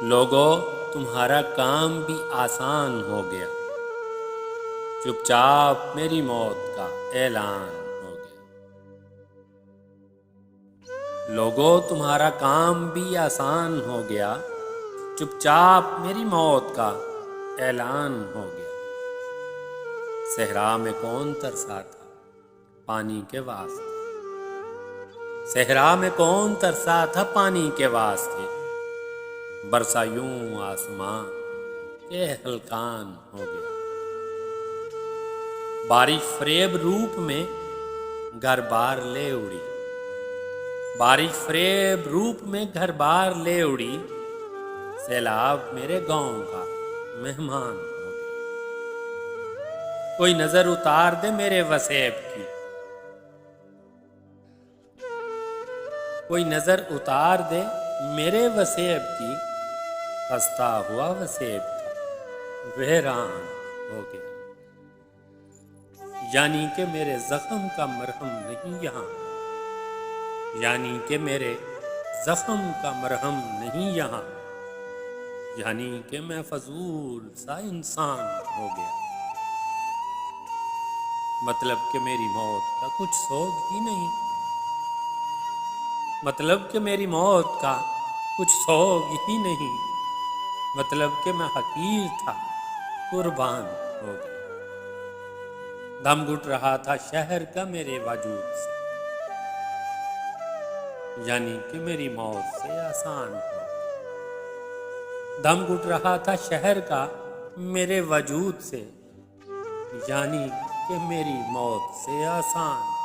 लोगों, तुम्हारा काम भी आसान हो गया। चुपचाप मेरी मौत का ऐलान हो गया। लोगों, तुम्हारा काम भी आसान हो गया। चुपचाप मेरी मौत का ऐलान हो गया। सहरा में कौन तरसा था पानी के वास्ते। सहरा में कौन तरसा था पानी के वास्ते। बरसा यूं आसमां के हल्कान हो गया। बारिश फरेब रूप में घर बार ले उड़ी। बारिश फरेब रूप में घर बार ले उड़ी। सैलाब मेरे गांव का मेहमान हो गया। कोई नजर उतार दे मेरे वसेब की। कोई नजर उतार दे मेरे वसेब की। हंसता हुआ वसेब था वेरान हो गया। यानी कि मेरे जख्म का मरहम नहीं यहाँ। यानी कि मेरे जख्म का मरहम नहीं यहाँ। यानी कि मैं फजूल सा इंसान हो गया। मतलब कि मेरी मौत का कुछ सोग ही नहीं। मतलब कि मेरी मौत का कुछ सोग ही नहीं। मतलब कि मैं हकीर था कुर्बान हो गया। दम घुट रहा था शहर का मेरे वजूद से। यानी कि मेरी मौत से आसान हो। दम घुट रहा था शहर का मेरे वजूद से। यानी कि मेरी मौत से आसान